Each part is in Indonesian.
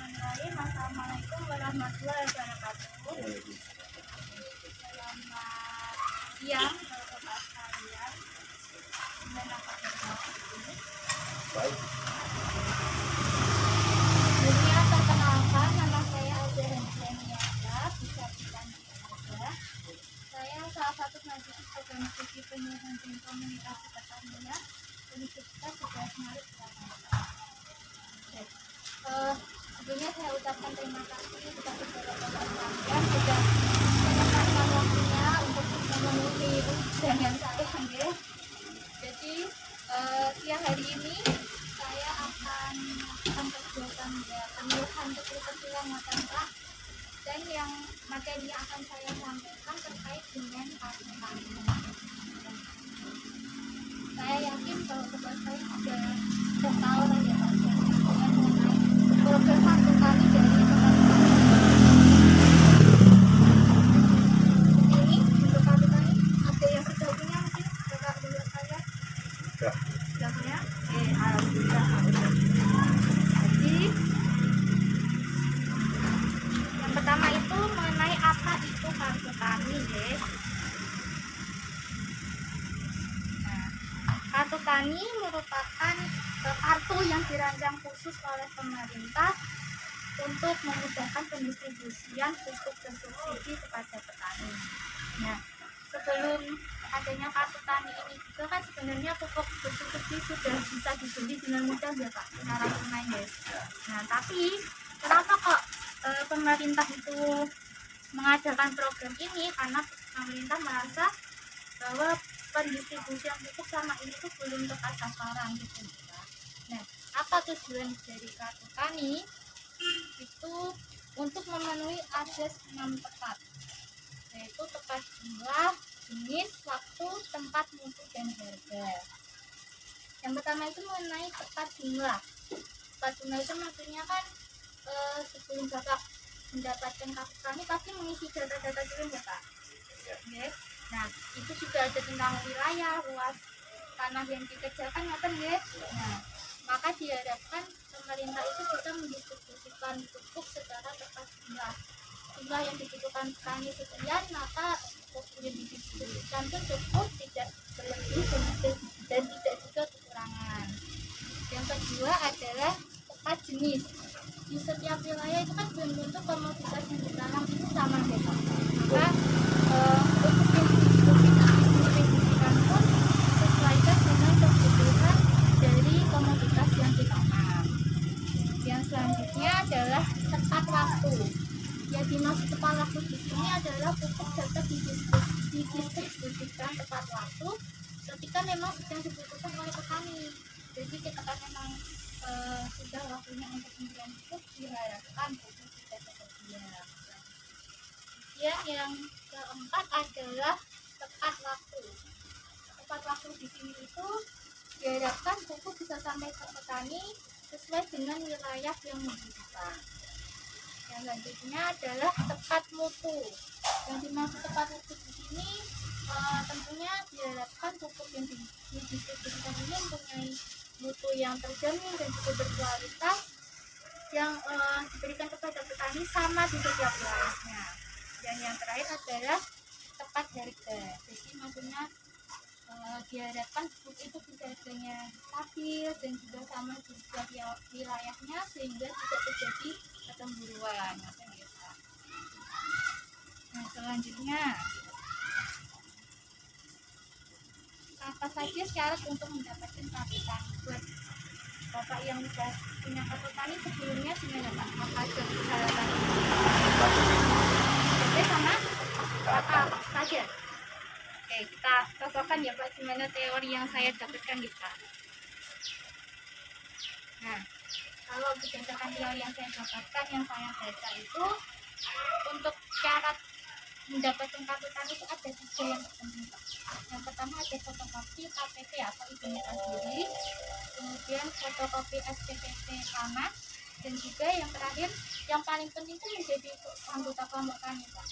Bismillahirrahmanirrahim. Assalamualaikum warahmatullahi wabarakatuh. Selamat siang bapak sekalian. Gimana kabarnya ini? Baik. Sebelumnya perkenalkan, nama saya Aja Hendrianiata, bisa dipanggil Aja. Saya salah satu mahasiswa program studi penyuluhan dan komunikasi pertanian Universitas 11 Maret Jakarta. Sebelumnya saya ucapkan terima kasih kepada bapak-bapak sekalian sudah menyempatkan waktunya untuk memenuhi undangan saya. Jadi siang hari ini saya akan melakukan kegiatan penyuluhan keterampilan Pak, dan yang materi yang akan saya sampaikan terkait dengan kartu-kartu. Saya yakin kalau sobat saya sudah tahu lah ya Pak, mengenai program kartu kami dari pemerintah. Ini untuk kartu kami ada yang sudah punya mungkin Bapak menurut saya sudah punya. Alhamdulillah. Jadi yang pertama itu mengenai apa itu kartu tani, guys. Kartu tani merupakan kartu yang dirancang khusus oleh pemerintah untuk memudahkan pendistribusian pupuk dan subsidi kepada petani. Nah, sebelum adanya kartu tani ini juga kan sebenarnya pupuk bersubsidi sudah bisa dibeli dengan mudah ya Pak, secara tunai guys. Nah, tapi kenapa kok pemerintah itu mengadakan program ini? Karena pemerintah merasa bahwa pendistribusian pupuk sama ini tuh belum tepat sasaran gitu. Nah, apa tujuan dari kartu tani? Itu untuk memenuhi asas 6 tepat, yaitu tepat jumlah, jenis, waktu, tempat, mutu, dan harga. Yang pertama itu mengenai tepat jumlah. Tepat jumlah itu maksudnya kan sebelum Bapak mendapatkan kartu tani pasti mengisi data-data dulu ya Pak. Okay. Nah, itu juga ada tentang wilayah, luas tanah yang dikerjakan ngapain ya. Nah, maka diharapkan pemerintah itu bisa mendistribusikan pupuk secara tepat jumlah. Jumlah yang dibutuhkan petani sekian, maka pupuk yang didistribusikan pun cukup, tidak berlebih dan tidak juga kekurangan. Yang kedua adalah tepat jenis. Di setiap wilayah itu kan belum tentu komoditas yang ditanam itu sama ya Pak. Maka pupuk yang didistribusikan pun sesuaikan dengan kebutuhan dari komoditas yang ditanam. Yang selanjutnya adalah tepat waktu. Yang dimaksud tepat waktu di sini adalah pupuk dapat didistribusikan tepat waktu ketika memang sedang dibutuhkan oleh petani. Jadi ketika memang sudah waktunya untuk pemberian pupuk, diharapkan pupuk sudah tersedia. Yang keempat adalah tepat waktu. Tepat waktu di sini itu diharapkan pupuk bisa sampai ke petani sesuai dengan wilayah yang membutuhkan. Yang selanjutnya adalah tepat mutu. Yang dimaksud tepat mutu di sini tentunya diharapkan pupuk yang didistribusikan ini mempunyai mutu yang terjamin dan juga berkualitas yang diberikan kepada petani sama di setiap wilayahnya. Dan yang terakhir adalah tepat harga. Jadi maksudnya diharapkan pupuk itu bisa harganya stabil dan juga sama di setiap wilayahnya sehingga tidak terjadi kecemburuan. Nah, selanjutnya apa saja syarat untuk mendapatkan kartu tani? Buat Bapak yang sudah punya kartu tani sebelumnya gimana Pak? Apa aja persyaratannya? Oke, sama apa saja? Oke, kita cocokkan ya Pak gimana teori yang saya dapatkan gitu Pak. Nah, kalau berdasarkan teori yang saya dapatkan, yang saya baca itu untuk syarat mendapatkan kartu tani itu ada 3 yang terpenting Pak. Yang pertama ada fotokopi KTP atau identitas diri, kemudian fotokopi SPPT tanah, dan juga yang terakhir yang paling penting itu menjadi anggota kelompok tani Pak.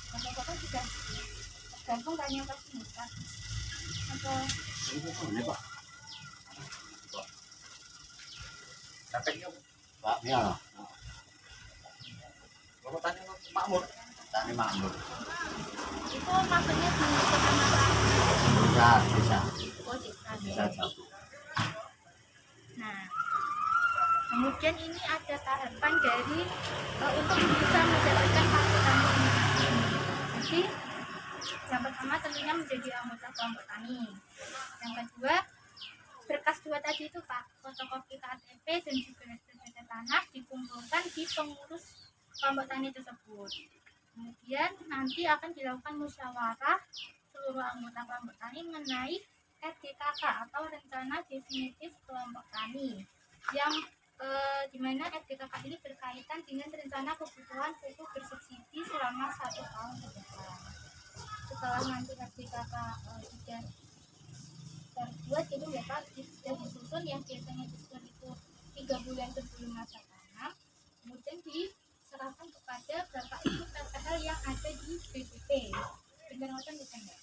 Bapak sudah tergabung tanya pasti Pak. Atau Ini Pak. Pak, ya. Kalau tani makmur. Tani makmur. Itu maksudnya di kecamatan Bisa. oh desa. Bisa satu. Nah, kemudian ini ada tahapan dari untuk bisa mendapatkan kartu tani ini. Jadi yang pertama tentunya menjadi anggota kelompok tani. Yang kedua berkas dua tadi itu Pak, fotokopi KTP dan juga SPT tanah dikumpulkan di pengurus kelompok tani tersebut. Kemudian nanti akan dilakukan musyawarah seluruh anggota kelompok tani mengenai RDKK atau rencana definitif kelompok tani yang dimana RDKK ini berkaitan dengan rencana kebutuhan pupuk bersubsidi selama 1 tahun ke depan. Setelah nanti RDKK sudah terbuat itu ya Pak, sudah disusun yang biasanya disusun itu 3 bulan sebelum masa tanam, kemudian diserahkan kepada Bapak Ibu PPL yang ada di BPP. Benar ngoten bukan ya?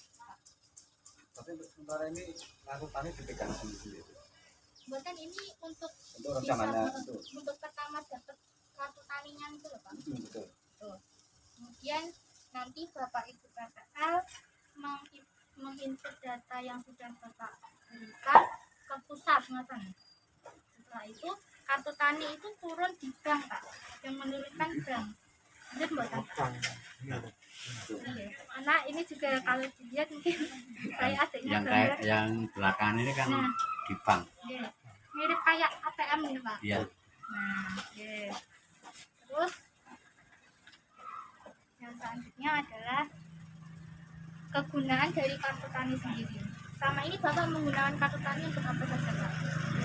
Tapi untuk sementara ini ngaku tani dipegang sendiri. Buatan ini untuk rencananya bisa, itu. untuk pertama dapat kartu taninya itu loh Pak. Betul. Tuh. Kemudian nanti Bapak Ibu PPL menginput data yang sudah Bapak berikan ke pusat ngoten. Setelah itu kartu tani itu turun di bank Pak, yang menurunkan bank. Benar buatan? Iya. Karena ini juga kalau dilihat mungkin saya adiknya Yang kayak yang belakangan ini kan nah, di bank. iya. Mirip kayak ATM nih Pak. Iya. Nah, iya. Terus yang selanjutnya adalah kegunaan dari kartu tani sendiri. Selama ini Bapak menggunakan kartu tani untuk apa saja Pak?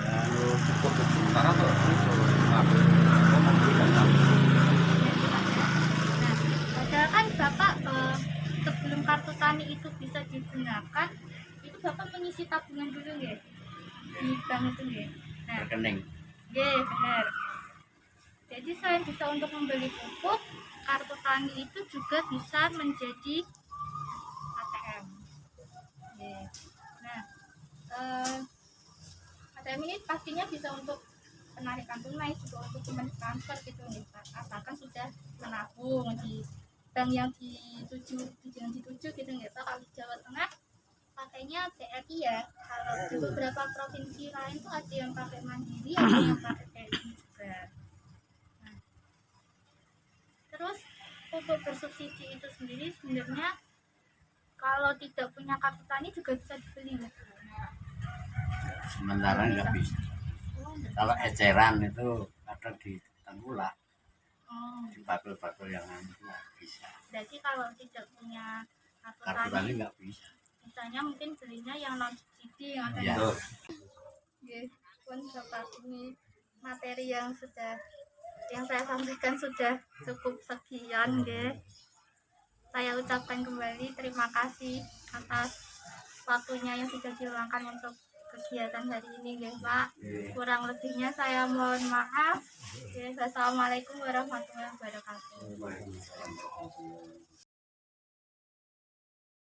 Lalu cukup sementara tuh Nah, padahal kan Bapak sebelum kartu tani itu bisa digunakan, itu Bapak mengisi tabungan dulu ya di bank itu ya. Nah, rekening. ya benar. Jadi selain bisa untuk membeli pupuk, kartu tani itu juga bisa menjadi ATM. Ya. Nah, ATM ini pastinya bisa untuk penarikan tunai, juga untuk payment transfer gitu nih Pak. Asalkan sudah menabung di bank yang dituju gitu nggak Pak. Kalau di Jawa Tengah pakainya BRI ya. Kalau di beberapa provinsi lain tuh ada yang pakai Mandiri, ada yang pakai BRI juga. Nah, terus pupuk bersubsidi itu sendiri sebenarnya kalau tidak punya kartu tani juga bisa dibeli ya. Sementara nggak bisa. Kalau eceran itu ada di Tanggula, di bakul-bakul yang anu nggak bisa. Jadi kalau tidak punya kartu Kartu tani tani, nggak bisa. misalnya mungkin belinya yang non subsidi yang ada. Iya. Pun Bapak ini materi yang saya sampaikan sudah cukup sekian ya. Saya ucapkan kembali terima kasih atas waktunya yang sudah diluangkan untuk kegiatan hari ini ya Pak. Kurang lebihnya saya mohon maaf. Assalamualaikum warahmatullahi wabarakatuh.